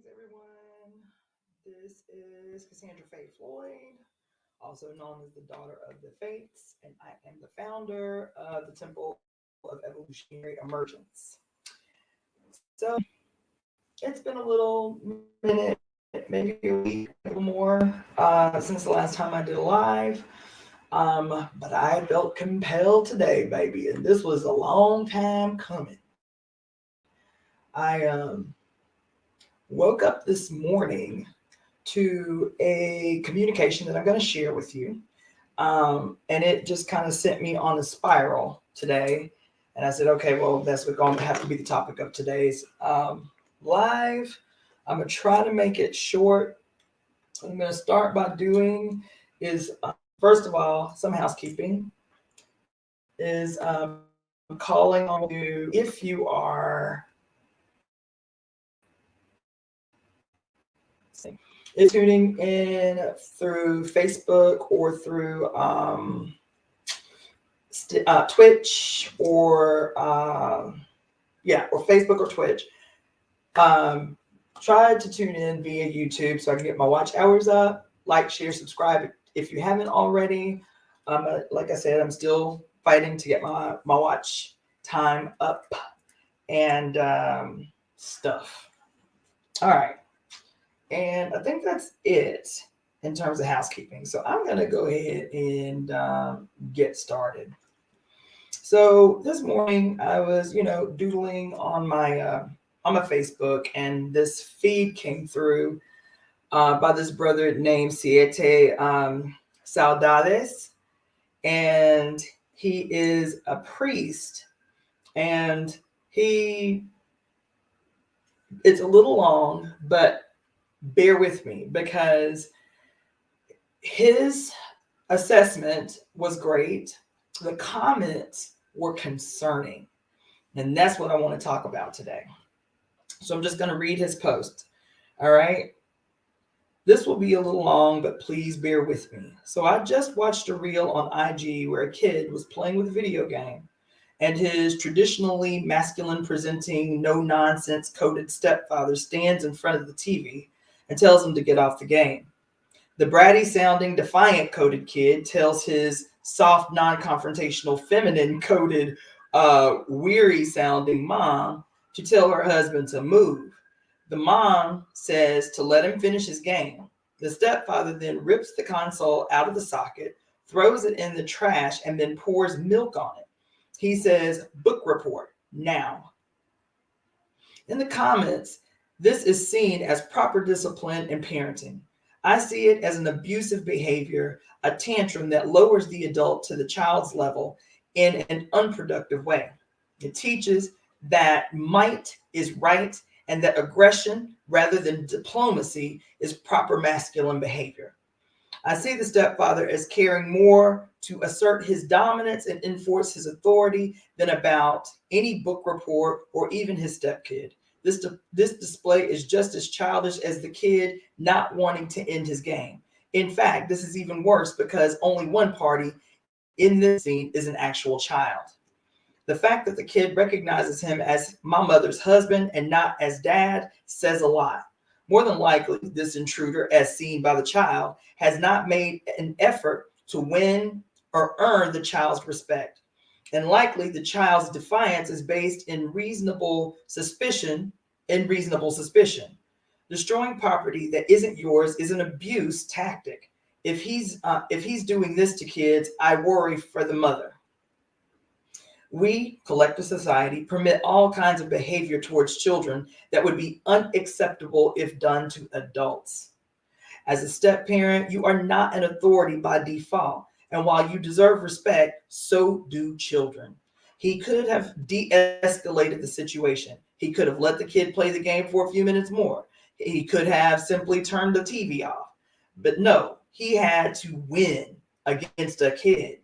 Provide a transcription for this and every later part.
Greetings, everyone. This is Cassandra Floyd, also known as the Daughter of the Fates, and I am the founder of the Temple of Evolutionary Emergence. So it's been a little minute, maybe a week, a little more since the last time I did a live. But I felt compelled today, baby, and this was a long time coming. I woke up this morning to a communication that I'm going to share with you. And it just kind of sent me on a spiral today. And I said, okay, well, that's what's going to have to be the topic of today's live. I'm going to try to make it short. What I'm going to start by doing is, first of all, some housekeeping is calling on you if you are is tuning in through Facebook or through Twitch or or Facebook or Twitch. Try to tune in via YouTube so I can get my watch hours up. Like, share, subscribe if you haven't already. Like I said, I'm still fighting to get my watch time up and stuff. All right. And I think that's it in terms of housekeeping. So I'm going to go ahead and get started. So this morning I was, doodling on my Facebook, and this feed came through by this brother named Siete Saudades, and he is a priest, and it's a little long, but bear with me because his assessment was great. The comments were concerning, and that's what I want to talk about today. So I'm just going to read his post. All right. This will be a little long, but please bear with me. So I just watched a reel on IG where a kid was playing with a video game, and his traditionally masculine presenting, no nonsense coded stepfather stands in front of the TV and tells him to get off the game. The bratty sounding defiant coded kid tells his soft, non-confrontational, feminine coded, weary sounding mom to tell her husband to move. The mom says to let him finish his game. The stepfather then rips the console out of the socket, throws it in the trash, and then pours milk on it. He says, book report now. In the comments, this is seen as proper discipline and parenting. I see it as an abusive behavior, a tantrum that lowers the adult to the child's level in an unproductive way. It teaches that might is right and that aggression rather than diplomacy is proper masculine behavior. I see the stepfather as caring more to assert his dominance and enforce his authority than about any book report or even his stepkid. This display is just as childish as the kid not wanting to end his game. In fact, this is even worse because only one party in this scene is an actual child. The fact that the kid recognizes him as my mother's husband and not as dad says a lot. More than likely, this intruder, as seen by the child, has not made an effort to win or earn the child's respect. And likely the child's defiance is based in reasonable suspicion. Destroying property that isn't yours is an abuse tactic. If he's doing this to kids, I worry for the mother. We, collective society, permit all kinds of behavior towards children that would be unacceptable if done to adults. As a step parent, you are not an authority by default. And while you deserve respect, so do children. He could have de-escalated the situation. He could have let the kid play the game for a few minutes more. He could have simply turned the TV off. But no, he had to win against a kid.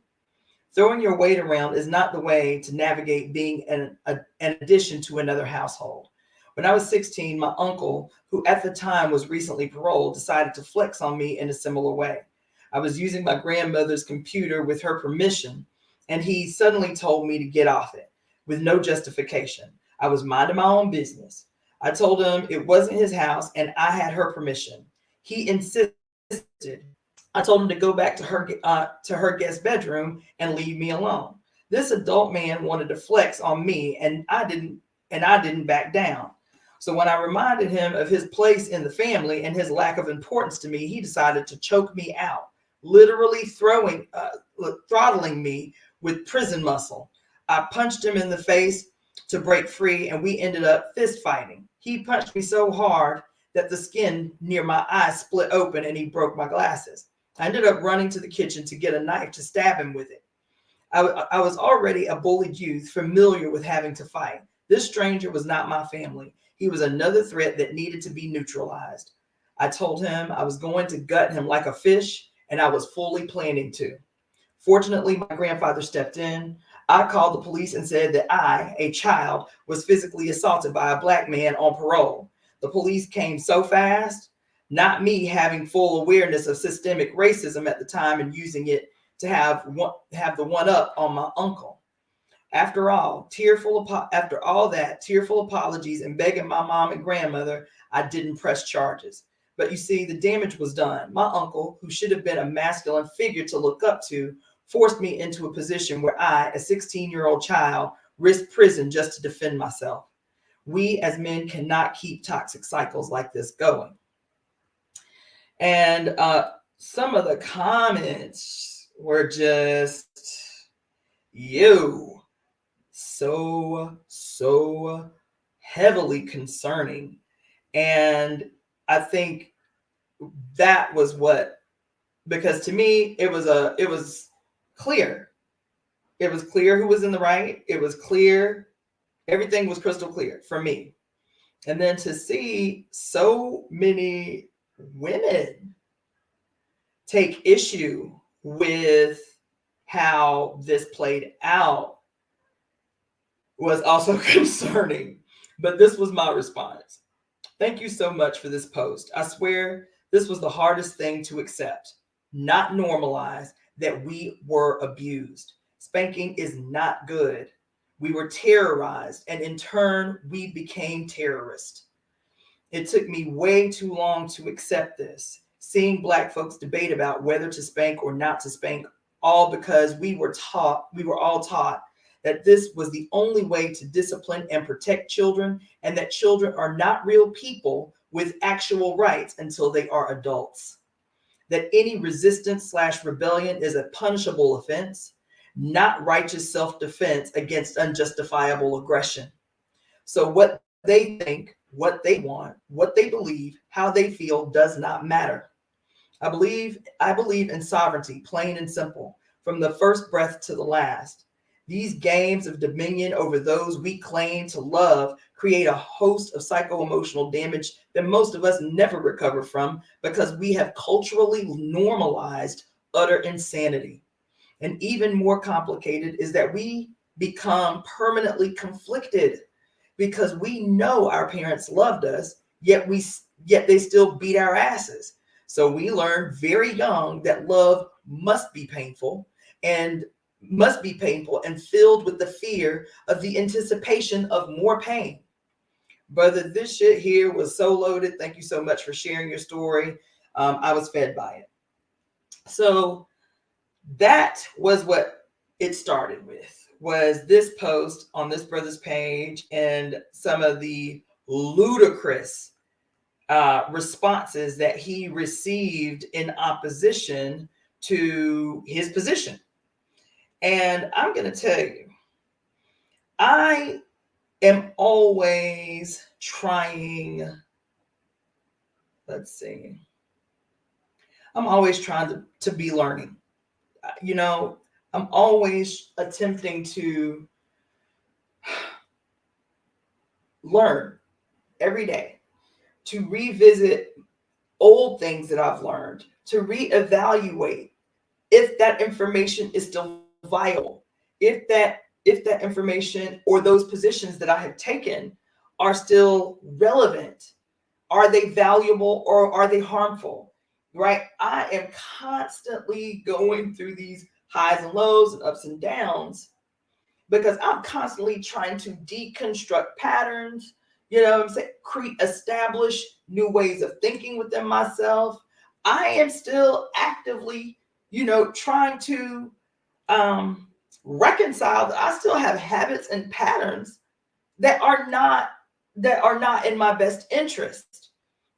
Throwing your weight around is not the way to navigate being an addition to another household. When I was 16, my uncle, who at the time was recently paroled, decided to flex on me in a similar way. I was using my grandmother's computer with her permission, and he suddenly told me to get off it with no justification. I was minding my own business. I told him it wasn't his house and I had her permission. He insisted. I told him to go back to her guest bedroom and leave me alone. This adult man wanted to flex on me, and I didn't back down. So when I reminded him of his place in the family and his lack of importance to me, he decided to choke me out, literally throttling me with prison muscle. I punched him in the face to break free, and we ended up fist fighting. He punched me so hard that the skin near my eye split open and he broke my glasses. I ended up running to the kitchen to get a knife to stab him with it. I was already a bullied youth, familiar with having to fight. This stranger was not my family. He was another threat that needed to be neutralized. I told him I was going to gut him like a fish, and I was fully planning to. Fortunately, my grandfather stepped in. I called the police and said that I, a child, was physically assaulted by a black man on parole. The police came so fast, not me having full awareness of systemic racism at the time and using it to have the one up on my uncle. After all that, tearful apologies and begging my mom and grandmother, I didn't press charges. But you see, the damage was done. My uncle, who should have been a masculine figure to look up to, forced me into a position where I, a 16-year-old child, risked prison just to defend myself. We as men cannot keep toxic cycles like this going. And some of the comments were just, so heavily concerning. And I think that was because to me, it was clear. It was clear who was in the right. It was clear. Everything was crystal clear for me. And then to see so many women take issue with how this played out was also concerning. But this was my response. Thank you so much for this post. I swear this was the hardest thing to accept, not normalize that we were abused. Spanking is not good. We were terrorized, and in turn, we became terrorists. It took me way too long to accept this. Seeing Black folks debate about whether to spank or not to spank, all because we were all taught that this was the only way to discipline and protect children, and that children are not real people with actual rights until they are adults. That any resistance/rebellion is a punishable offense, not righteous self-defense against unjustifiable aggression. So what they think, what they want, what they believe, how they feel does not matter. I believe in sovereignty, plain and simple, from the first breath to the last. These games of dominion over those we claim to love create a host of psycho-emotional damage that most of us never recover from because we have culturally normalized utter insanity. And even more complicated is that we become permanently conflicted because we know our parents loved us, yet they still beat our asses. So we learn very young that love must be painful and filled with the fear of the anticipation of more pain. Brother, this shit here was so loaded. Thank you so much for sharing your story. I was fed by it. So that was what it started with, was this post on this brother's page and some of the ludicrous responses that he received in opposition to his position. And I'm going to tell you, I am always trying, I'm always trying to be learning. You know, I'm always attempting to learn every day, to revisit old things that I've learned, to reevaluate if that information is still viable, if that information or those positions that I have taken are still relevant. Are they valuable or are they harmful? Right? I am constantly going through these highs and lows and ups and downs because I'm constantly trying to deconstruct patterns, You know what I'm saying? Establish new ways of thinking within myself. I am still actively, trying to reconcile that I still have habits and patterns that are not in my best interest.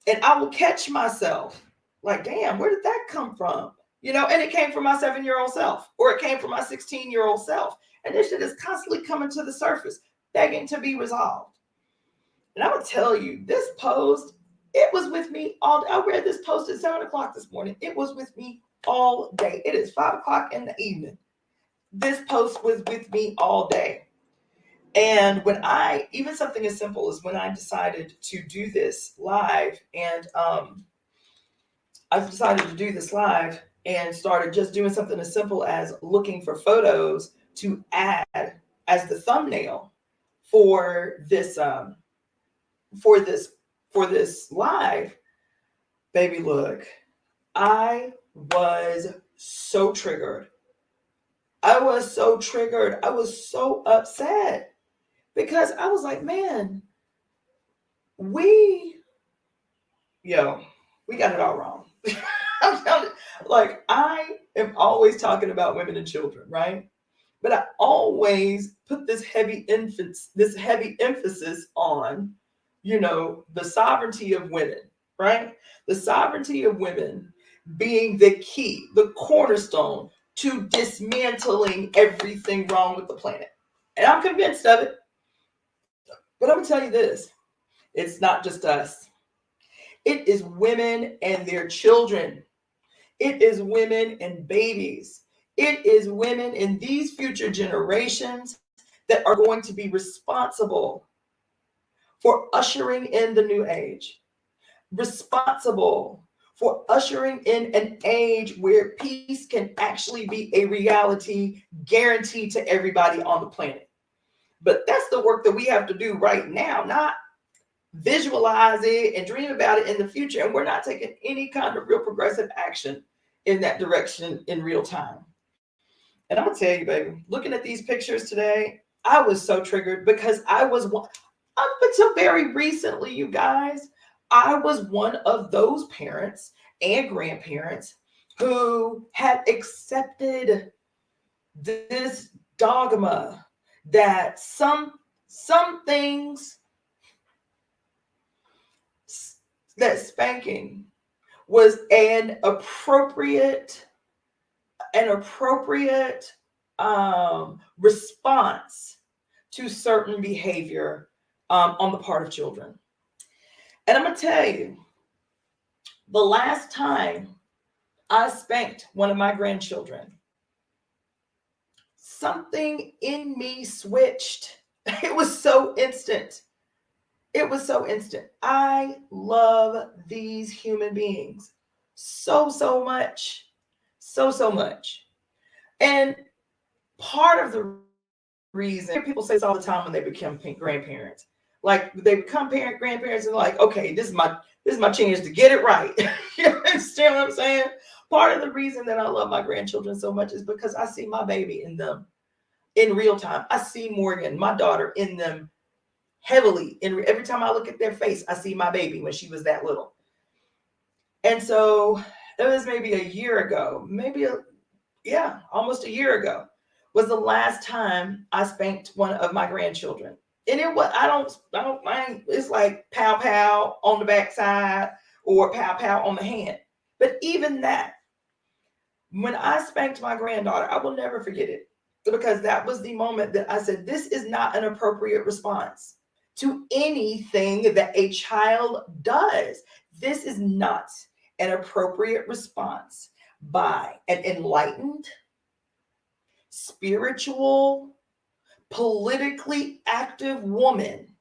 And I will catch myself like, damn, where did that come from? And it came from my 7-year-old self, or it came from my 16-year-old self. And this shit is constantly coming to the surface, begging to be resolved. And I'm gonna tell you, this post, it was with me all day. I read this post at 7:00 this morning. It was with me all day. It is 5:00 in the evening. This post was with me all day. And when even something as simple as when I decided to do this live, and I decided to do this live and started just doing something as simple as looking for photos to add as the thumbnail for this live. Baby, look, I was so triggered. I was so upset, because I was like, man, we got it all wrong. I'm telling you, like, I am always talking about women and children, right? But I always put this heavy emphasis on, the sovereignty of women, right? The sovereignty of women being the key, the cornerstone to dismantling everything wrong with the planet. And I'm convinced of it. But I'm going to tell you this. It's not just us. It is women and their children. It is women and babies. It is women in these future generations that are going to be responsible for ushering in the new age, responsible for ushering in an age where peace can actually be a reality guaranteed to everybody on the planet. But that's the work that we have to do right now, not visualize it and dream about it in the future. And we're not taking any kind of real progressive action in that direction in real time. And I'm gonna tell you, baby, looking at these pictures today, I was so triggered, because I was up until very recently, you guys, I was one of those parents and grandparents who had accepted this dogma that some things, that spanking was an appropriate response to certain behavior on the part of children. And I'm going to tell you, the last time I spanked one of my grandchildren, something in me switched. It was so instant. I love these human beings so much. So much. And part of the reason, people say this all the time when they become grandparents, like they become grandparents and like, okay, this is my chance to get it right. You understand what I'm saying? Part of the reason that I love my grandchildren so much is because I see my baby in them in real time. I see Morgan, my daughter, in them heavily. And every time I look at their face, I see my baby when she was that little. And so it was maybe a year ago, almost a year ago, was the last time I spanked one of my grandchildren. And it was, I don't mind. It's like pow pow on the backside or pow pow on the hand. But even that, when I spanked my granddaughter, I will never forget it, because that was the moment that I said, this is not an appropriate response to anything that a child does. This is not an appropriate response by an enlightened, spiritual, politically active woman.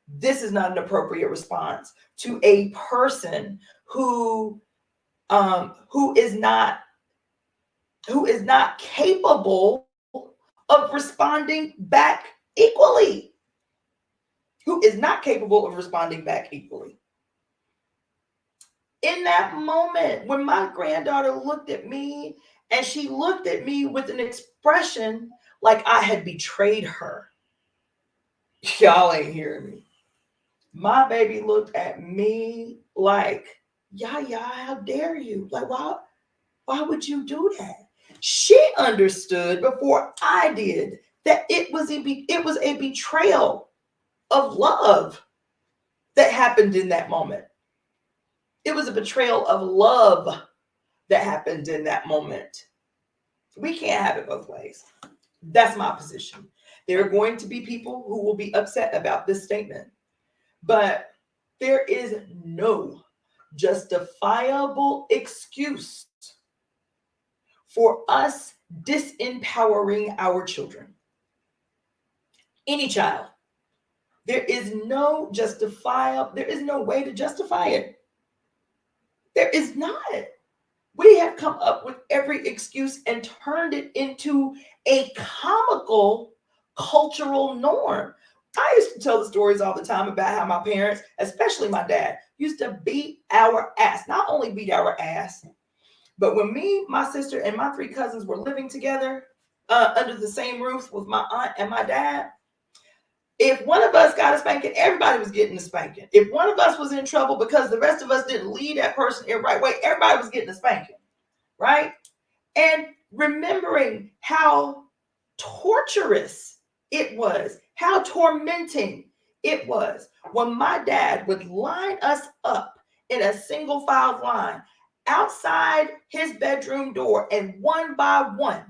This is not an appropriate response to a person who is not capable of responding back equally. In that moment, when my granddaughter looked at me, and she looked at me with an expression like I had betrayed her. Y'all ain't hearing me. My baby looked at me like, Yaya, how dare you? Like, why would you do that? She understood before I did that it was a betrayal of love that happened in that moment. It was a betrayal of love that happened in that moment. We can't have it both ways. That's my position. There are going to be people who will be upset about this statement, but there is no justifiable excuse for us disempowering our children. Any child. There is no way to justify it. There is not. We have come up with every excuse and turned it into a comical cultural norm. I used to tell the stories all the time about how my parents, especially my dad, used to beat our ass. Not only beat our ass, but when me, my sister, and my 3 cousins were living together under the same roof with my aunt and my dad, if one of us got a spanking, everybody was getting a spanking. If one of us was in trouble because the rest of us didn't lead that person in the right way, everybody was getting a spanking, right? And remembering how torturous it was, how tormenting it was when my dad would line us up in a single file line outside his bedroom door and one by one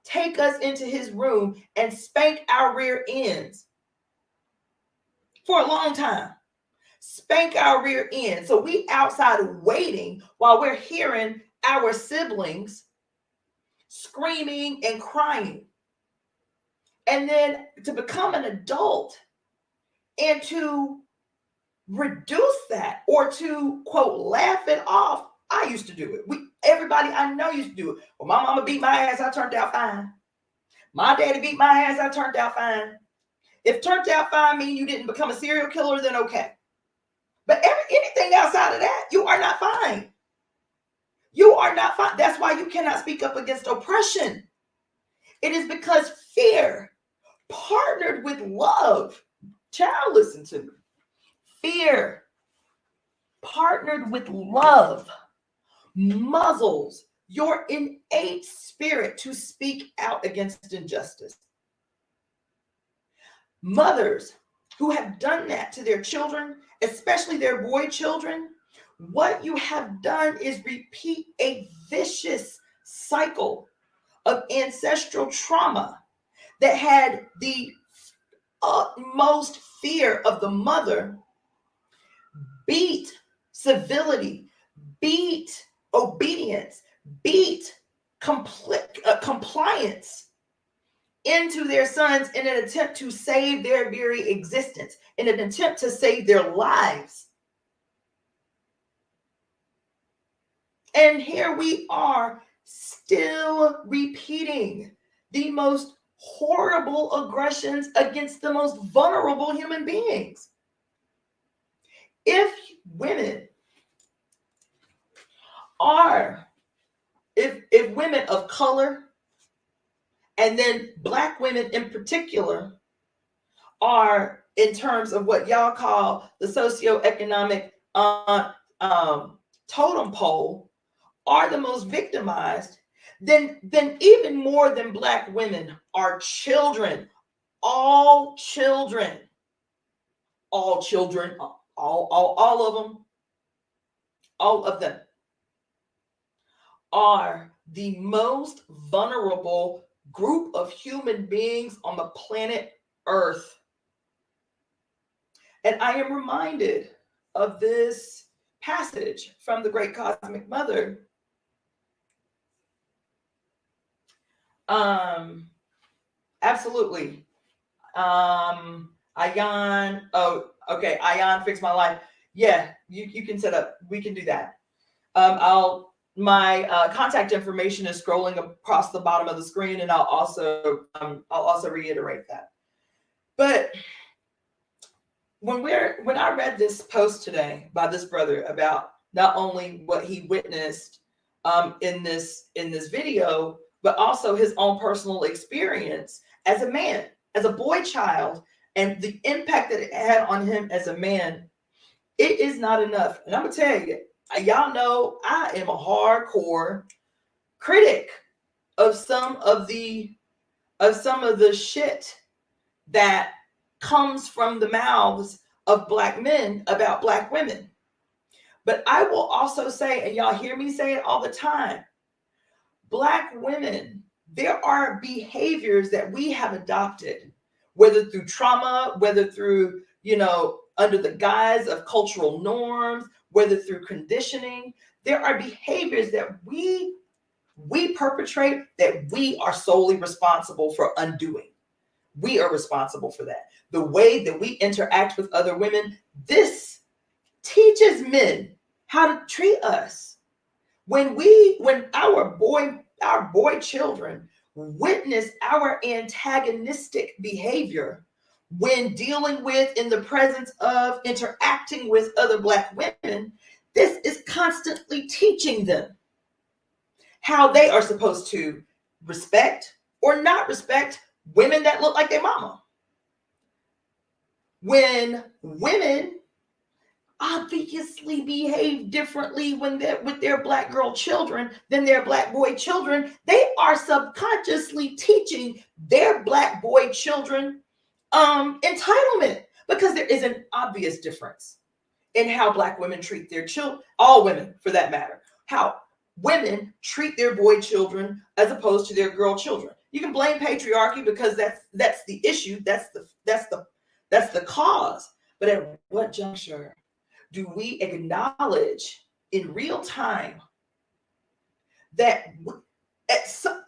take us into his room and spank our rear ends for a long time. Spank our rear end. So we outside waiting while we're hearing our siblings screaming and crying. And then to become an adult and to reduce that or to, quote, laugh it off. I used to do it. Everybody I know used to do it. Well, my mama beat my ass, I turned out fine. My daddy beat my ass, I turned out fine. If turned out fine means you didn't become a serial killer, then okay. But anything outside of that, you are not fine. You are not fine. That's why you cannot speak up against oppression. It is because fear partnered with love. Child, listen to me. Fear partnered with love muzzles your innate spirit to speak out against injustice. Mothers who have done that to their children, especially their boy children, what you have done is repeat a vicious cycle of ancestral trauma that had the utmost fear of the mother beat civility, beat obedience, beat compliance into their sons in an attempt to save their very existence, in an attempt to save their lives. And here we are still repeating the most horrible aggressions against the most vulnerable human beings. If women are, if women of color, and then Black women in particular, are in terms of what y'all call the socioeconomic totem pole, are the most victimized, then even more than Black women are children. All children, all of them, all of them are the most vulnerable group of human beings on the planet Earth. And I am reminded of this passage from the Great Cosmic Mother. Absolutely. Ion. Oh, okay. Ion, fix my life. Yeah, you can set up. We can do that. My contact information is scrolling across the bottom of the screen, and I'll also reiterate that. But when I read this post today by this brother about not only what he witnessed in this video, but also his own personal experience as a man, as a boy child, and the impact that it had on him as a man, it is not enough. And I'm gonna tell you, y'all know I am a hardcore critic of some of the shit that comes from the mouths of Black men about Black women. But I will also say, and y'all hear me say it all the time, Black women, there are behaviors that we have adopted, whether through trauma, whether through, under the guise of cultural norms, whether through conditioning. There are behaviors that we perpetrate that we are solely responsible for undoing. We are responsible for that. The way that we interact with other women, this teaches men how to treat us. When our boy children witness our antagonistic behavior when dealing with, in the presence of, interacting with other Black women, this is constantly teaching them how they are supposed to respect or not respect women that look like their mama. When women obviously behave differently when they're with their Black girl children than their Black boy children, they are subconsciously teaching their Black boy children entitlement, because there is an obvious difference in how Black women treat their children, all women for that matter, how women treat their boy children as opposed to their girl children. You can blame patriarchy because that's the issue, that's the cause. But at what juncture do we acknowledge in real time that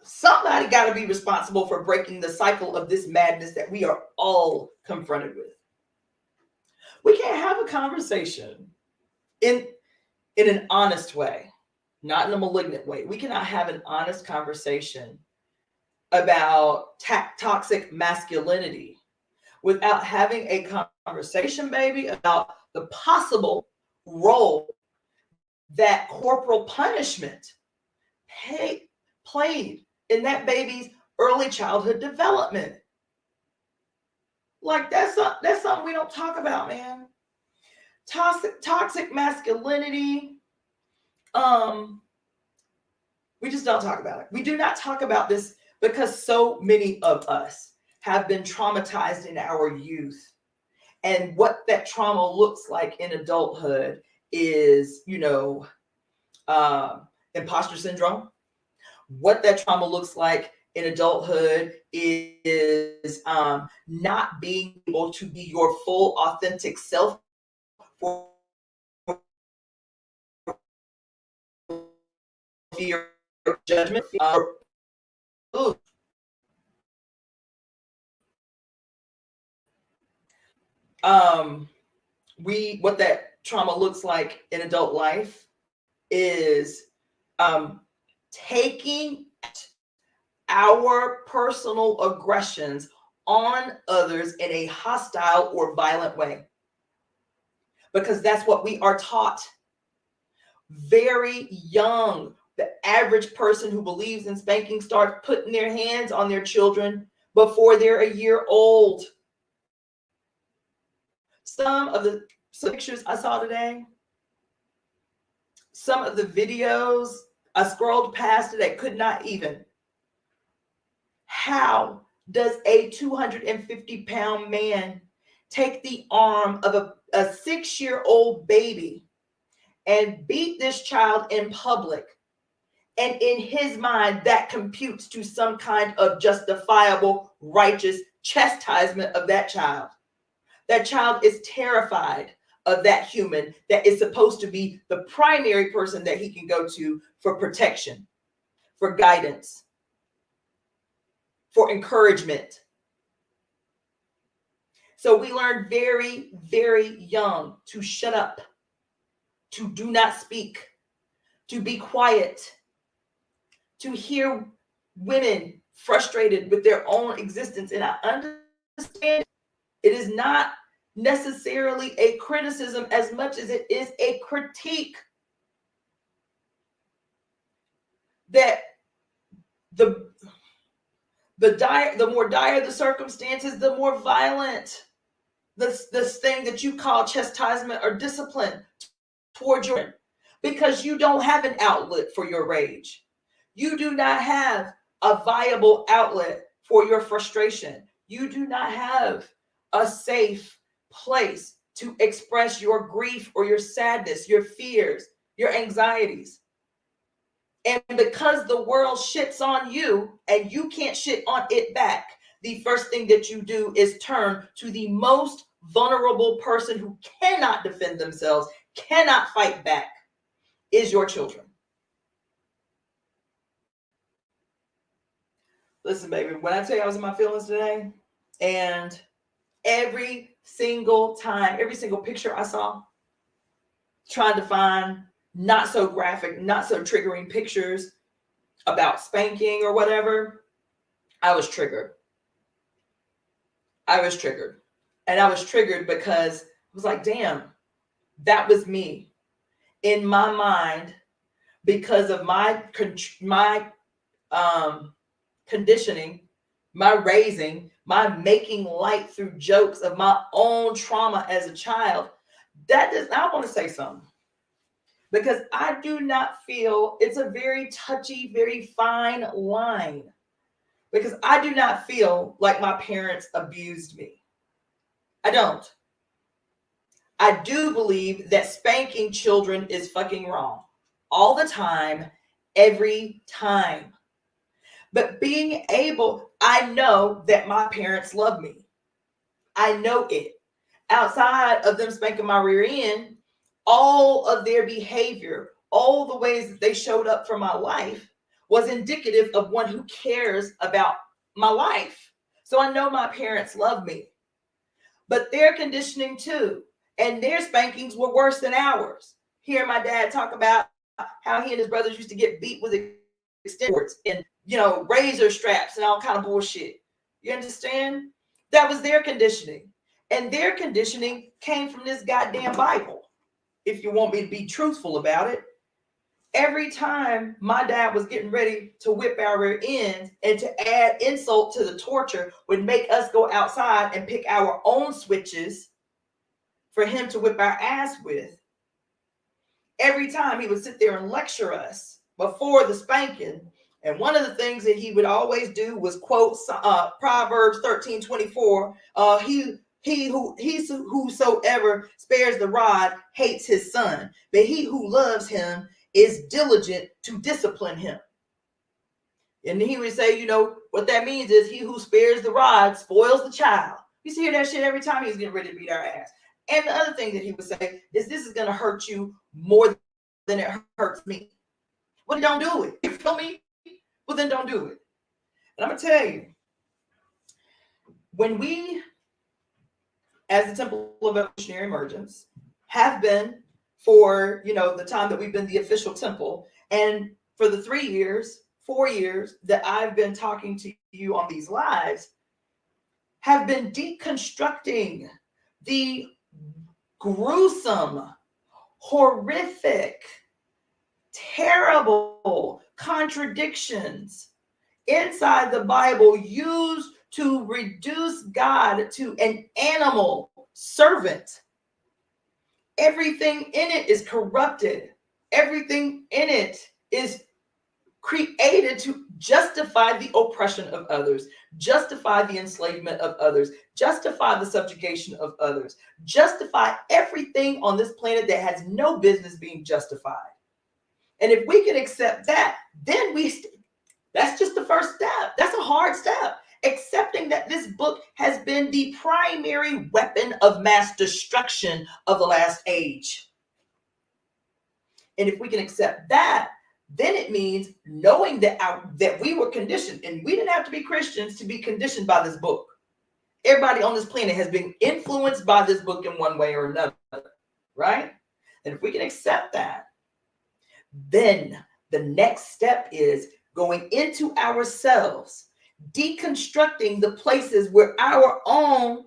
somebody got to be responsible for breaking the cycle of this madness that we are all confronted with? We can't have a conversation in an honest way, not in a malignant way. We cannot have an honest conversation about toxic masculinity without having a conversation, baby, about the possible role that corporal punishment played in that baby's early childhood development. Like, that's something we don't talk about, man. Toxic masculinity. We just don't talk about it. We do not talk about this because so many of us have been traumatized in our youth. And what that trauma looks like in adulthood is, imposter syndrome. What that trauma looks like in adulthood is not being able to be your full, authentic self for fear of judgment. What that trauma looks like in adult life is taking our personal aggressions on others in a hostile or violent way, because that's what we are taught very young. The average person who believes in spanking starts putting their hands on their children before they're a year old. Some pictures I saw today, some of the videos I scrolled past it, I could not even. How does a 250-pound man take the arm of a 6-year-old baby and beat this child in public? And in his mind, that computes to some kind of justifiable, righteous chastisement of that child. That child is terrified of that human that is supposed to be the primary person that he can go to for protection, for guidance, for encouragement. So we learn very, very young to shut up, to do not speak, to be quiet, to hear women frustrated with their own existence. And I understand it is not necessarily a criticism as much as it is a critique. That the more dire the circumstances, the more violent this thing that you call chastisement or discipline towards your, because you don't have an outlet for your rage. You do not have a viable outlet for your frustration. You do not have a safe place to express your grief or your sadness, your fears, your anxieties. And because the world shits on you and you can't shit on it back, the first thing that you do is turn to the most vulnerable person who cannot defend themselves, cannot fight back, is your children. Listen, baby, when I tell you I was in my feelings today, and every single time, every single picture I saw, trying to find not so graphic, not so triggering pictures about spanking or whatever, I was triggered. I was triggered. And I was triggered because I was like, damn, that was me. In my mind, because of my conditioning, my raising, my making light through jokes of my own trauma as a child, that does, I want to say something. Because I do not feel, it's a very touchy, very fine line. Because I do not feel like my parents abused me. I don't. I do believe that spanking children is fucking wrong. All the time, every time. But being able, I know that my parents love me. I know it. Outside of them spanking my rear end, all of their behavior, all the ways that they showed up for my life was indicative of one who cares about my life. So I know my parents love me. But their conditioning too, and their spankings were worse than ours. Hear my dad talk about how he and his brothers used to get beat with extended cords and, razor straps and all kind of bullshit. You understand? That was their conditioning. And their conditioning came from this goddamn Bible. If you want me to be truthful about it, every time my dad was getting ready to whip our rear ends, and to add insult to the torture would make us go outside and pick our own switches for him to whip our ass with. Every time he would sit there and lecture us before the spanking. And one of the things that he would always do was quote Proverbs 13:24. Whosoever spares the rod hates his son, but he who loves him is diligent to discipline him. And he would say, what that means is he who spares the rod spoils the child. You see that shit every time he's getting ready to beat our ass. And the other thing that he would say is, this is going to hurt you more than it hurts me. Well, don't do it. You feel me? Well, then don't do it. And I'm going to tell you, when we, as the Temple of Evolutionary Emergence, have been for, the time that we've been the official temple, and for the 4 years that I've been talking to you on these lives, have been deconstructing the gruesome, horrific, terrible contradictions inside the Bible used to reduce God to an animal servant. Everything in it is corrupted. Everything in it is created to justify the oppression of others, justify the enslavement of others, justify the subjugation of others, justify everything on this planet that has no business being justified. And if we can accept that, then that's just the first step. That's a hard step. Accepting that this book has been the primary weapon of mass destruction of the last age. And if we can accept that, then it means knowing that we were conditioned, and we didn't have to be Christians to be conditioned by this book. Everybody on this planet has been influenced by this book in one way or another, right? And if we can accept that, then the next step is going into ourselves, deconstructing the places where our own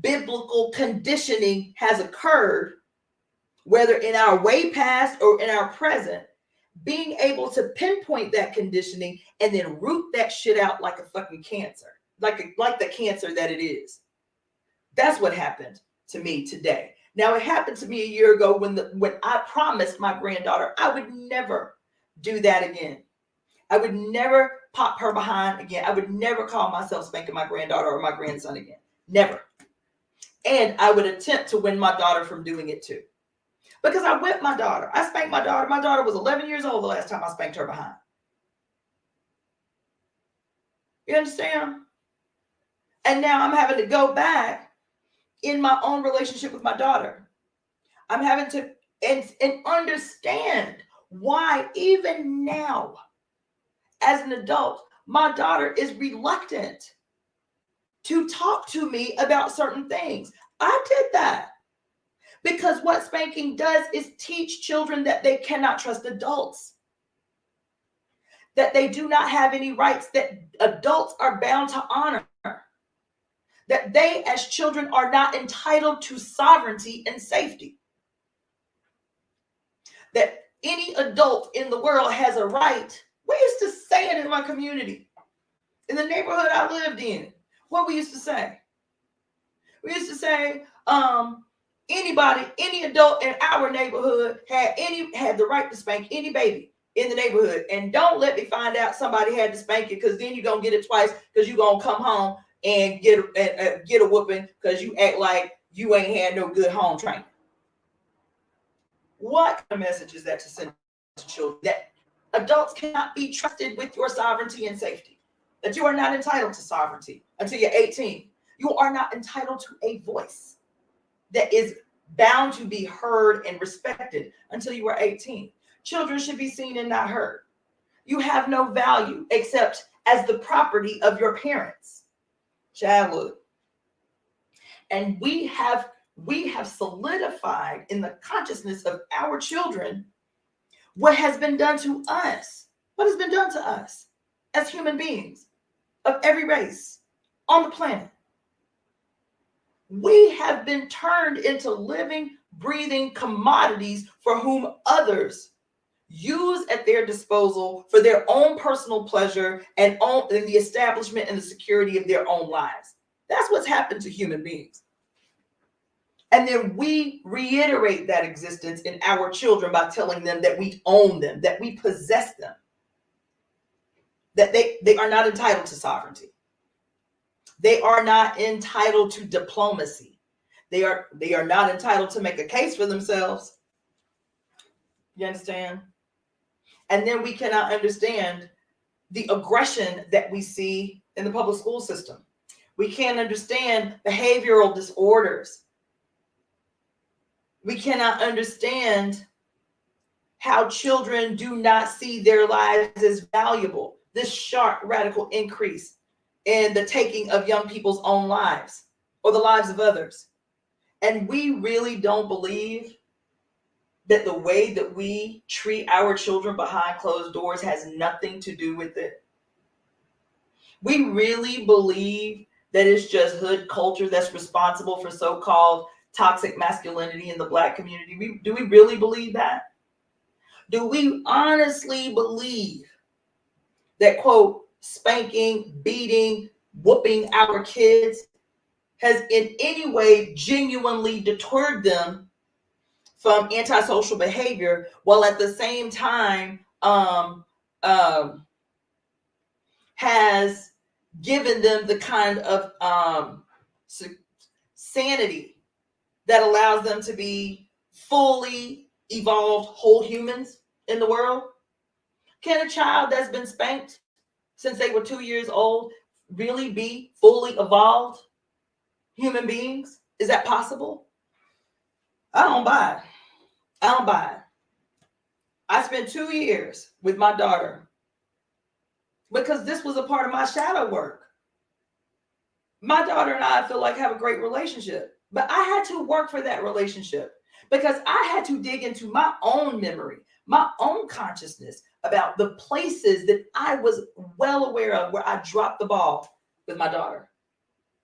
biblical conditioning has occurred, whether in our way past or in our present, being able to pinpoint that conditioning and then root that shit out like a fucking cancer, like the cancer that it is. That's what happened to me today. Now, it happened to me a year ago when I promised my granddaughter I would never do that again. I would never pop her behind again. I would never call myself spanking my granddaughter or my grandson again. Never. And I would attempt to win my daughter from doing it too. Because I whipped my daughter. I spanked my daughter. My daughter was 11 years old the last time I spanked her behind. You understand? And now I'm having to go back in my own relationship with my daughter. I'm having to and understand why even now, as an adult, my daughter is reluctant to talk to me about certain things. I did that because what spanking does is teach children that they cannot trust adults, that they do not have any rights, that adults are bound to honor, that they as children are not entitled to sovereignty and safety, that any adult in the world has a right. We used to say it in my community, in the neighborhood I lived in. What we used to say? We used to say, any adult in our neighborhood had the right to spank any baby in the neighborhood. And don't let me find out somebody had to spank you, because then you're going to get it twice, because you're going to come home and get a whooping because you act like you ain't had no good home training. What kind of message is that to send to children? That adults cannot be trusted with your sovereignty and safety. That you are not entitled to sovereignty until you're 18. You are not entitled to a voice that is bound to be heard and respected until you are 18. Children should be seen and not heard. You have no value except as the property of your parents. Childhood. And we have solidified in the consciousness of our children what has been done to us. What has been done to us as human beings of every race on the planet. We have been turned into living, breathing commodities for whom others use at their disposal for their own personal pleasure and the establishment and the security of their own lives. That's what's happened to human beings. And then we reiterate that existence in our children by telling them that we own them, that we possess them, that they are not entitled to sovereignty. They are not entitled to diplomacy. They are not entitled to make a case for themselves. You understand? And then we cannot understand the aggression that we see in the public school system. We can't understand behavioral disorders. We cannot understand how children do not see their lives as valuable. This sharp, radical increase in the taking of young people's own lives or the lives of others. And we really don't believe that the way that we treat our children behind closed doors has nothing to do with it. We really believe that it's just hood culture that's responsible for so-called toxic masculinity in the Black community. Do we really believe that? Do we honestly believe that, quote, spanking, beating, whooping our kids has in any way genuinely deterred them from antisocial behavior, while at the same time has given them the kind of sanity that allows them to be fully evolved whole humans in the world? Can a child that's been spanked since they were 2 years old really be fully evolved human beings? Is that possible? I don't buy it. I don't buy it. I spent 2 years with my daughter because this was a part of my shadow work. My daughter and I feel like have a great relationship, but I had to work for that relationship because I had to dig into my own memory, my own consciousness about the places that I was well aware of where I dropped the ball with my daughter,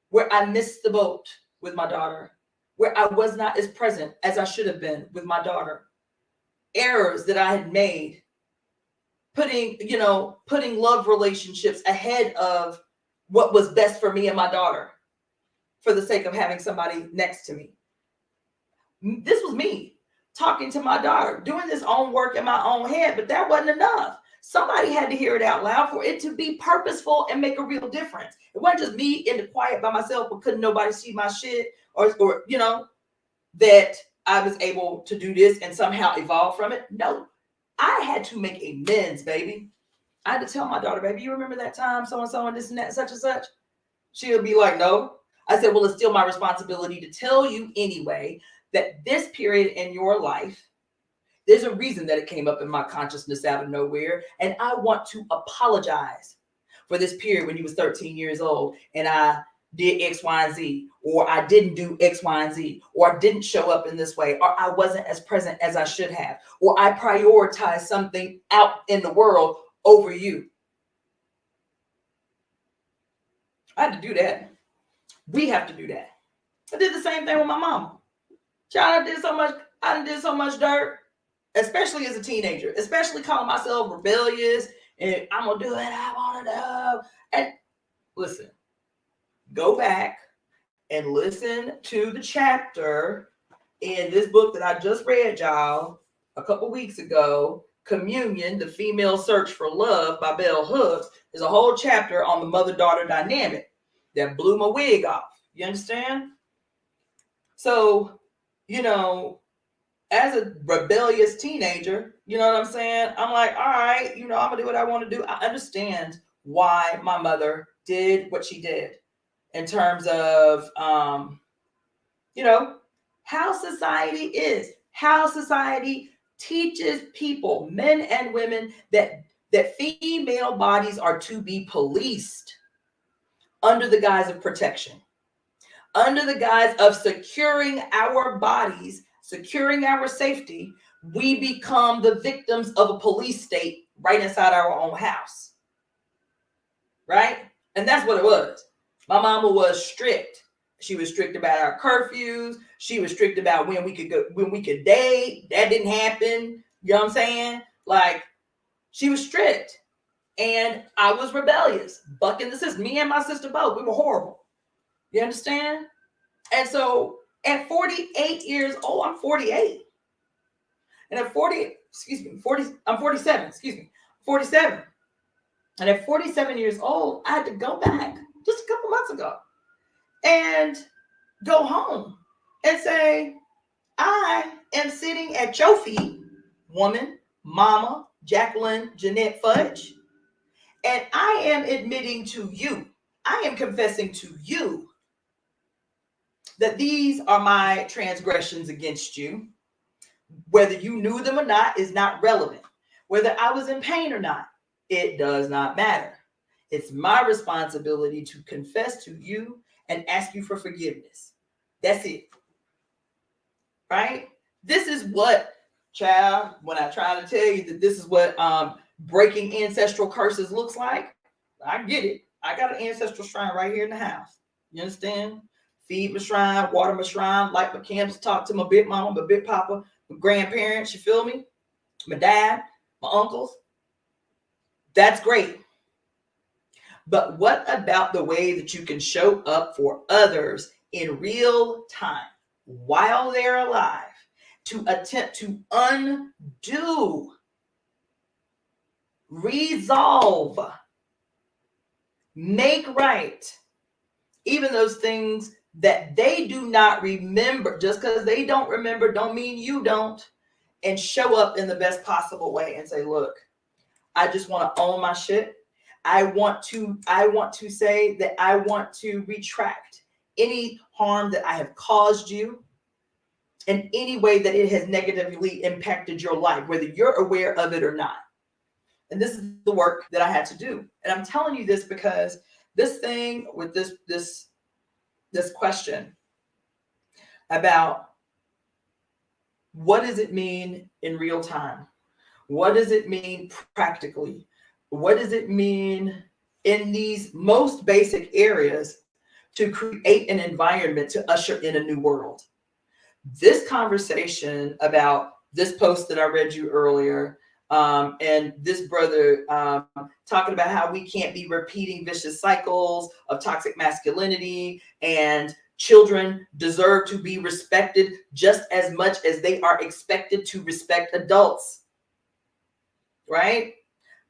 where I missed the boat with my daughter, where I was not as present as I should have been with my daughter, errors that I had made, putting love relationships ahead of what was best for me and my daughter, for the sake of having somebody next to me. This was me talking to my daughter, doing this own work in my own head, but that wasn't enough. Somebody had to hear it out loud for it to be purposeful and make a real difference. It wasn't just me in the quiet by myself, but couldn't nobody see my shit, or you know, that I was able to do this and somehow evolve from it. No, I had to make amends, baby. I had to tell my daughter, baby, you remember that time so-and-so and this and that, such and such? She'll be like, no. I said, well, it's still my responsibility to tell you anyway that this period in your life, there's a reason that it came up in my consciousness out of nowhere. And I want to apologize for this period when you was 13 years old and I did X, Y, and Z, or I didn't do X, Y, and Z, or I didn't show up in this way, or I wasn't as present as I should have, or I prioritized something out in the world over you. I had to do that. We have to do that. I did the same thing with my mama. Child, I did so much dirt, especially as a teenager, especially calling myself rebellious and I'm gonna do what I want to do. And listen, go back and listen to the chapter in this book that I just read, y'all, a couple weeks ago, Communion, The Female Search for Love by Bell Hooks. There's a whole chapter on the mother-daughter dynamic that blew my wig off. You understand? So, you know, as a rebellious teenager, you know what I'm saying? I'm like, all right, you know, I'm gonna do what I want to do. I understand why my mother did what she did in terms of, you know, how society is, how society teaches people, men and women, that female bodies are to be policed under the guise of protection, under the guise of securing our bodies, securing our safety. We become the victims of a police state right inside our own house, right? And that's what it was. My mama was strict. She was strict about our curfews. She was strict about when we could go, when we could date. That didn't happen. You know what I'm saying? Like, she was strict. And I was rebellious, bucking the system. Me and my sister both, we were horrible. You understand? And so at 48 years old, I'm 48. And at 47. And at 47 years old, I had to go back just a couple months ago and go home and say, I am sitting at your feet, woman, mama, Jacqueline, Jeanette Fudge, and I am admitting to you, I am confessing to you that these are my transgressions against you. Whether you knew them or not is not relevant. Whether I was in pain or not, it does not matter. It's my responsibility to confess to you and ask you for forgiveness. That's it. Right? This is what, child, when I try to tell you that this is what breaking ancestral curses looks like, I get it. I got an ancestral shrine right here in the house. You understand? Feed my shrine, water my shrine, light my candles, talk to my big mama, my big papa, my grandparents, you feel me? My dad, my uncles. That's great. But what about the way that you can show up for others in real time while they're alive to attempt to undo, resolve, make right, even those things that they do not remember? Just because they don't remember don't mean you don't. And show up in the best possible way and say, look, I just want to own my shit. I want to say that I want to retract any harm that I have caused you in any way that it has negatively impacted your life, whether you're aware of it or not. And this is the work that I had to do. And I'm telling you this because this thing with this question about what does it mean in real time? What does it mean practically? What does it mean in these most basic areas to create an environment to usher in a new world? This conversation about this post that I read you earlier, and this brother talking about how we can't be repeating vicious cycles of toxic masculinity and Children deserve to be respected just as much as they are expected to respect adults, right?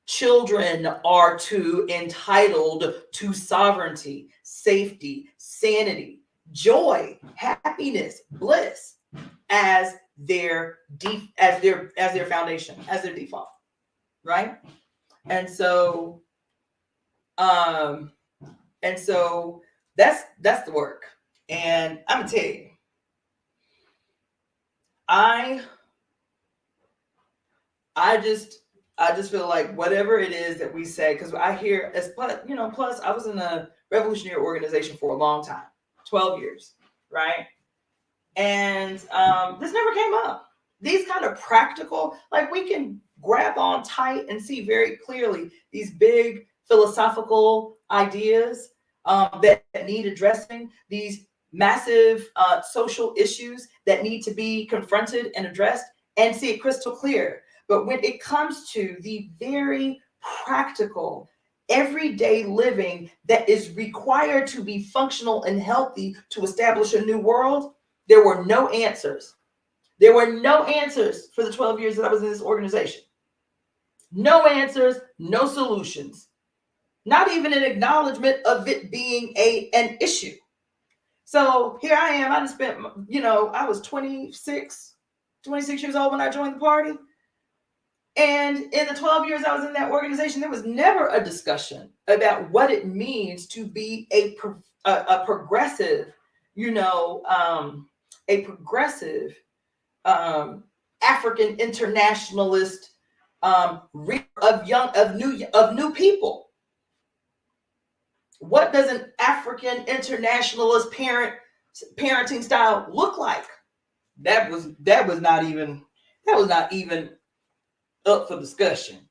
Children are entitled to sovereignty, safety, sanity, joy, happiness, bliss as their foundation, as their default, right? And so that's the work. And I'm gonna tell you, I just feel like whatever it is that we say, because I hear plus I was in a revolutionary organization for a long time, 12 years, right? And this never came up. These kind of practical, like we can grab on tight and see very clearly these big philosophical ideas that need addressing, these massive social issues that need to be confronted and addressed, and see it crystal clear. But when it comes to the very practical, everyday living that is required to be functional and healthy to establish a new world, there were no answers. There were no answers for the 12 years that I was in this organization. No answers, no solutions. Not even an acknowledgement of it being an issue. So here I am. I just spent, I was 26 years old when I joined the party. And in the 12 years I was in that organization, there was never a discussion about what it means to be a progressive, a progressive African internationalist of new people. What does an African internationalist parenting style look like? That was not even up for discussion.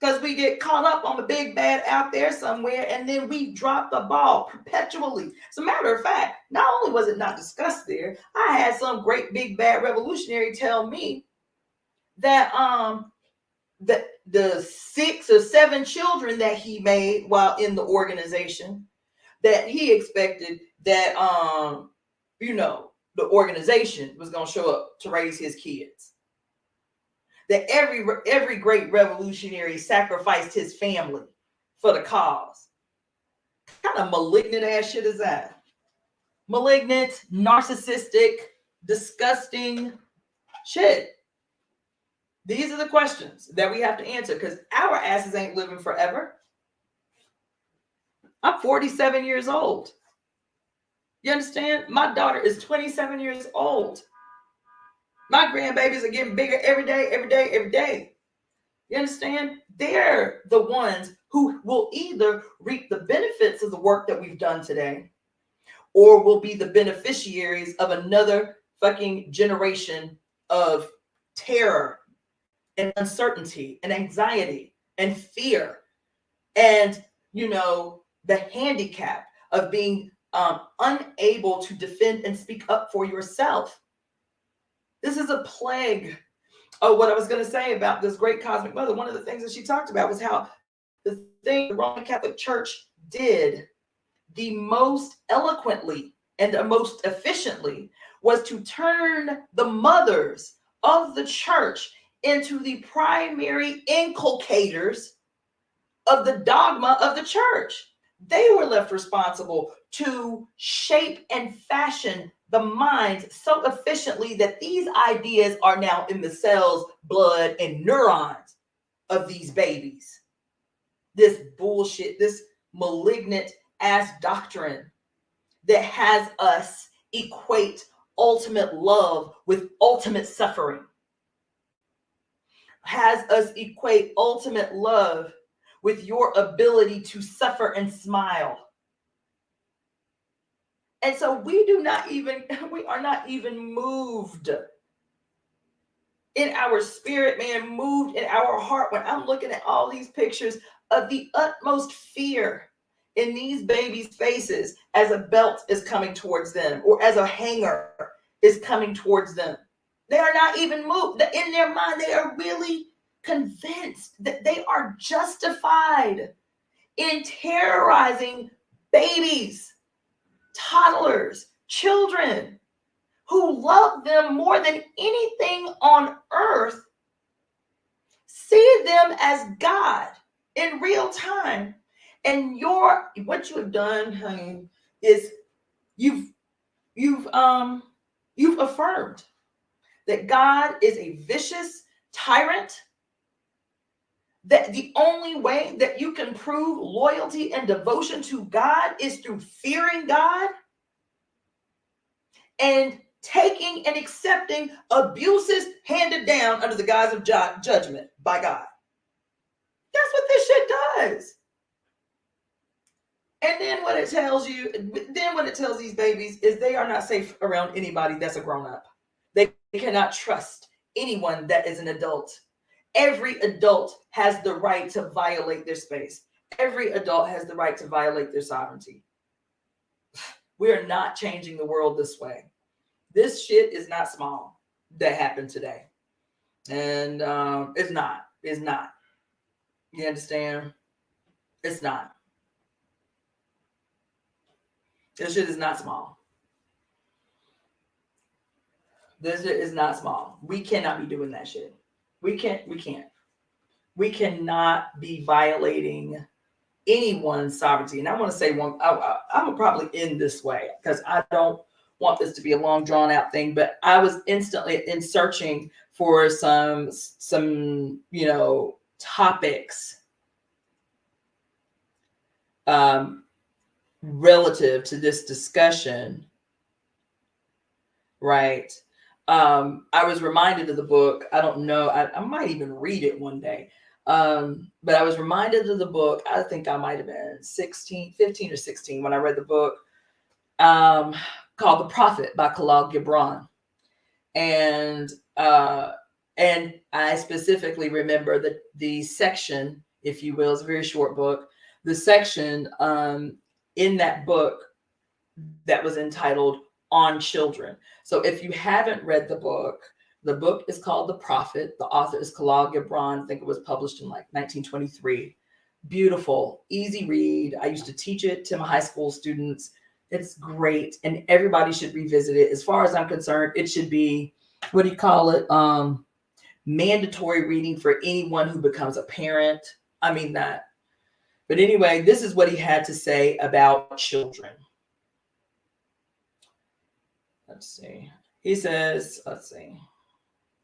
Because we get caught up on the big bad out there somewhere, and then we drop the ball perpetually. As a matter of fact, not only was it not discussed there, I had some great big bad revolutionary tell me that the 6 or 7 children that he made while in the organization, that he expected that the organization was going to show up to raise his kids. That every great revolutionary sacrificed his family for the cause. What kind of malignant ass shit is that? Malignant, narcissistic, disgusting shit. These are the questions that we have to answer, because our asses ain't living forever. I'm 47 years old. You understand? My daughter is 27 years old. My grandbabies are getting bigger every day. You understand? They're the ones who will either reap the benefits of the work that we've done today, or will be the beneficiaries of another fucking generation of terror and uncertainty and anxiety and fear and, the handicap of being unable to defend and speak up for yourself. This is a plague. Oh, what I was going to say about this great cosmic mother, one of the things that she talked about was how the thing the Roman Catholic Church did the most eloquently and the most efficiently was to turn the mothers of the church into the primary inculcators of the dogma of the church. They were left responsible to shape and fashion the minds so efficiently that these ideas are now in the cells, blood, and neurons of these babies. This bullshit, this malignant ass doctrine that has us equate ultimate love with ultimate suffering, has us equate ultimate love with your ability to suffer and smile. And so we are not even moved in our spirit, man, moved in our heart when I'm looking at all these pictures of the utmost fear in these babies' faces as a belt is coming towards them or as a hanger is coming towards them. They are not even moved. In their mind, they are really convinced that they are justified in terrorizing babies. toddlers, children who love them more than anything on earth, see them as God in real time. And what you have done, honey, is you've affirmed that God is a vicious tyrant, that the only way that you can prove loyalty and devotion to God is through fearing God and taking and accepting abuses handed down under the guise of judgment by God. That's what this shit does. And then what it tells these babies is they are not safe around anybody that's a grown-up. They cannot trust anyone that is an adult. Every adult has the right to violate their space. Every adult has the right to violate their sovereignty. We are not changing the world this way. This shit is not small that happened today. And it's not. You understand? It's not. This shit is not small. This shit is not small. We cannot be doing that shit. We can't. We cannot be violating anyone's sovereignty. And I want to say one, I'm gonna probably end this way because I don't want this to be a long drawn out thing, but I was instantly in searching for some topics relative to this discussion, right? I was reminded of the book. I don't know. I might even read it one day. But I was reminded of the book. I think I might have been 15 or 16 when I read the book called The Prophet by Khalil Gibran. And I specifically remember the section, if you will, it's a very short book. The section in that book that was entitled On Children. So if you haven't read the book is called The Prophet. The author is Khalil Gibran. I think it was published in like 1923. Beautiful, easy read. I used to teach it to my high school students. It's great. And everybody should revisit it. As far as I'm concerned, it should be, what do you call it? Mandatory reading for anyone who becomes a parent. I mean that. But anyway, this is what he had to say about children. Let's see. He says, let's see.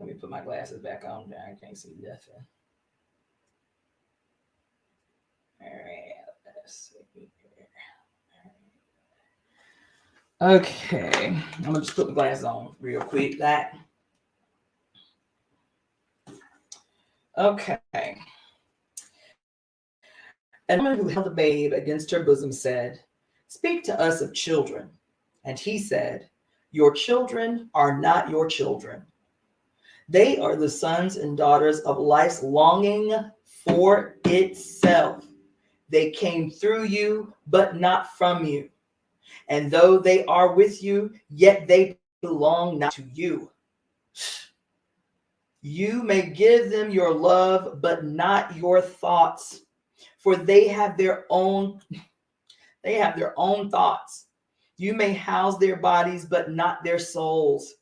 Let me put my glasses back on there. I can't see nothing. All right. Let's see here. Okay. I'm going to just put the glasses on real quick. Okay. And the woman who held the babe against her bosom said, "Speak to us of children." And he said, "Your children are not your children. They are the sons and daughters of life's longing for itself. They came through you, but not from you. And though they are with you, yet they belong not to you. You may give them your love, but not your thoughts, for they have their own thoughts. You may house their bodies, but not their souls,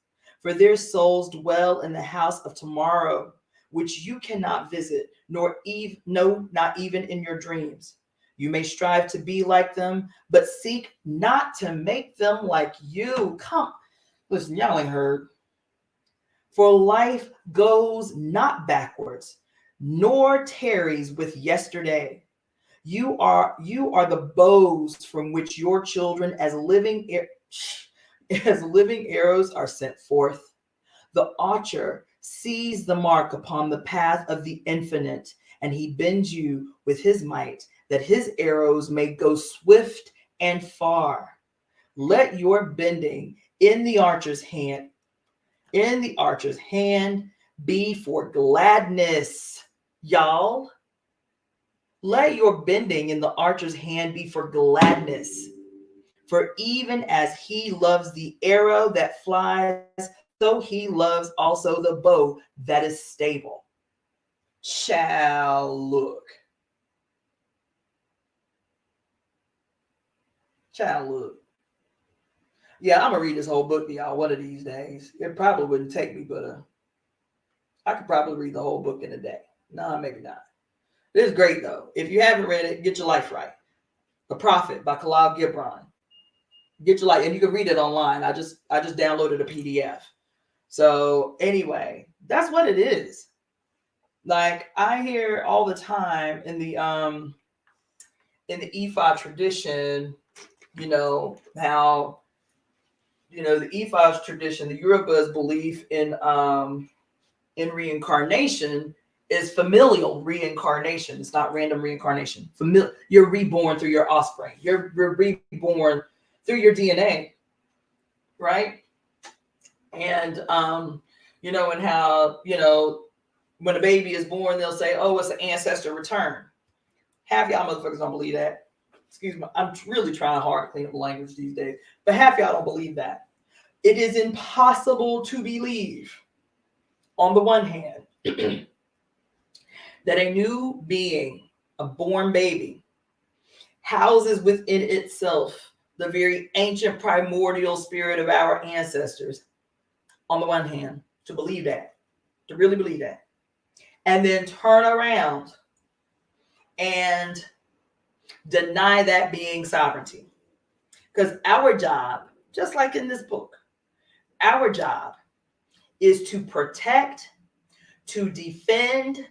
for their souls dwell in the house of tomorrow, which you cannot visit, not even in your dreams. You may strive to be like them, but seek not to make them like you." Come, listen, y'all ain't heard. "For life goes not backwards, nor tarries with yesterday. You are the bows from which your children as living arrows are sent forth. The archer sees the mark upon the path of the infinite, and he bends you with his might, that his arrows may go swift and far. Let your bending in the archer's hand be for gladness." Y'all, let your bending in the archer's hand be for gladness. "For even as he loves the arrow that flies, so he loves also the bow that is stable." Shall look. Yeah, I'm gonna read this whole book to y'all one of these days. It probably wouldn't take me, but I could probably read the whole book in a day. No, maybe not. It is great though. If you haven't read it, Get Your Life Right. The Prophet by Khalil Gibran. Get Your Life, and you can read it online. I just downloaded a PDF. So anyway, that's what it is. Like I hear all the time in the E5 tradition, how the E5's tradition, the Yoruba's belief in reincarnation is familial reincarnation. It's not random reincarnation. You're reborn through your offspring. You're reborn through your DNA, right? And and how when a baby is born, they'll say, "Oh, it's an ancestor return." Half y'all motherfuckers don't believe that. Excuse me. I'm really trying hard to clean up the language these days, but half y'all don't believe that. It is impossible to believe, on the one hand, that a new being, a born baby, houses within itself the very ancient primordial spirit of our ancestors. On the one hand, to believe that, to really believe that, and then turn around and deny that being sovereignty. Because our job, just like in this book, our job is to protect, to defend,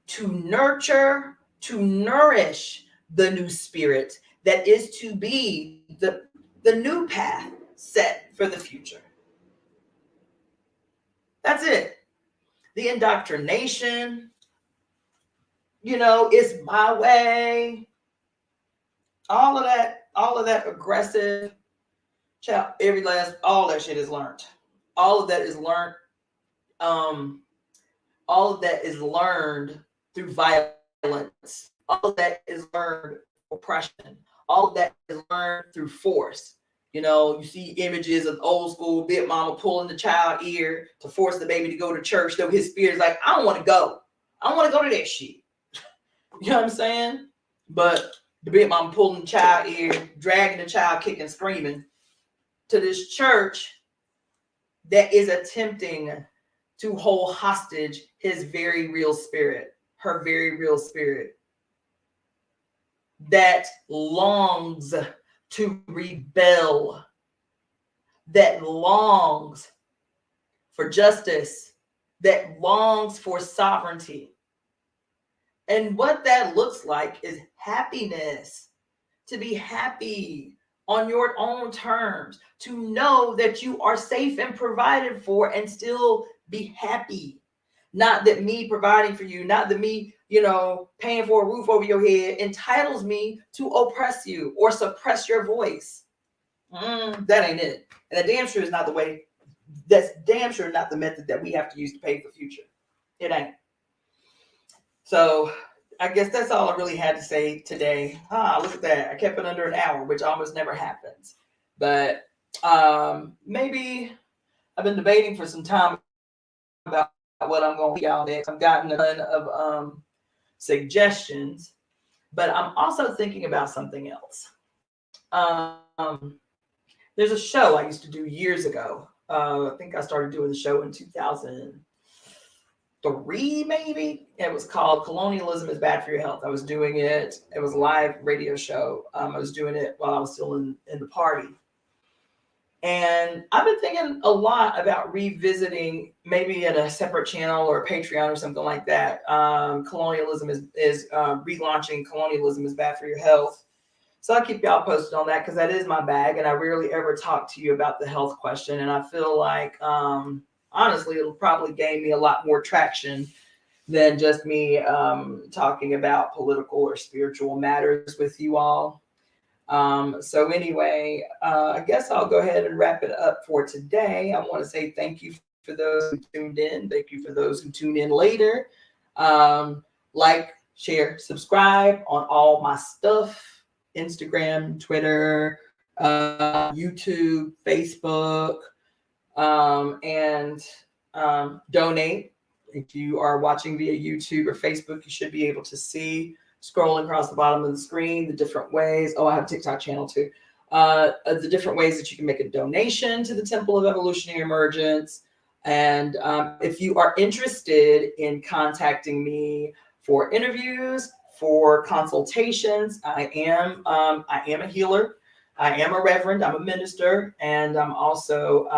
to nurture, to nourish the new spirit that is to be the new path set for the future. That's it. The indoctrination, it's my way. All of that aggressive, child, all that shit is learned. All of that is learned. All of that is learned through violence. All of that is learned through oppression. All of that is learned through force. You see images of old school big mama pulling the child ear to force the baby to go to church. So his spirit's like, I don't want to go. I don't want to go to that shit. You know what I'm saying? But the big mama pulling the child ear, dragging the child kicking, screaming to this church that is attempting to hold hostage his very real spirit, her very real spirit that longs to rebel, that longs for justice, that longs for sovereignty. And what that looks like is happiness, to be happy on your own terms, to know that you are safe and provided for and still be happy. Not that me providing for you, not that me, paying for a roof over your head entitles me to oppress you or suppress your voice. That ain't it. And that damn sure is not the way. That's damn sure not the method that we have to use to pay for the future. It ain't. So I guess that's all I really had to say today. Look at that. I kept it under an hour, which almost never happens. But maybe I've been debating for some time about what I'm going to y'all next. I've gotten a ton of suggestions, but I'm also thinking about something else. There's a show I used to do years ago. I think I started doing the show in 2003, maybe. It was called Colonialism is Bad for Your Health. I was doing it. It was a live radio show. I was doing it while I was still in the party. And I've been thinking a lot about revisiting, maybe at a separate channel or a Patreon or something like that. Colonialism is relaunching Colonialism is Bad for Your Health. So I'll keep y'all posted on that because that is my bag. And I rarely ever talk to you about the health question. And I feel like, honestly, it'll probably gain me a lot more traction than just me talking about political or spiritual matters with you all. So anyway, I guess I'll go ahead and wrap it up for today. I want to say thank you for those who tuned in. Thank you for those who tune in later. Like, share, subscribe on all my stuff. Instagram, Twitter, YouTube, Facebook, and donate. If you are watching via YouTube or Facebook, you should be able to see scrolling across the bottom of the screen the different ways. Oh, I have a TikTok channel too. the different ways that you can make a donation to the Temple of Evolutionary Emergence. And if you are interested in contacting me for interviews, for consultations, I am a healer. I am a reverend. I'm a minister, and I'm also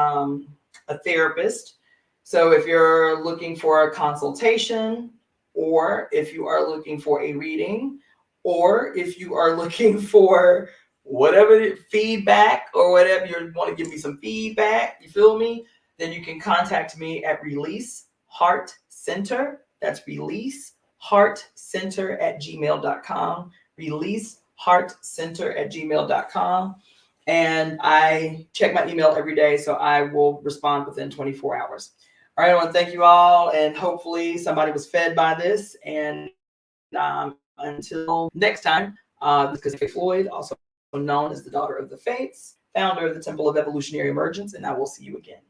a therapist. So if you're looking for a consultation, or if you are looking for a reading, or if you are looking for whatever feedback or whatever, you want to give me some feedback, you feel me? Then you can contact me at Release Heart Center. That's releaseheartcenter@gmail.com. Releaseheartcenter@gmail.com. And I check my email every day, so I will respond within 24 hours. All right, I want to thank you all, and hopefully somebody was fed by this. And until next time, this is Cassandra Floyd, also known as the Daughter of the Fates, founder of the Temple of Evolutionary Emergence, and I will see you again.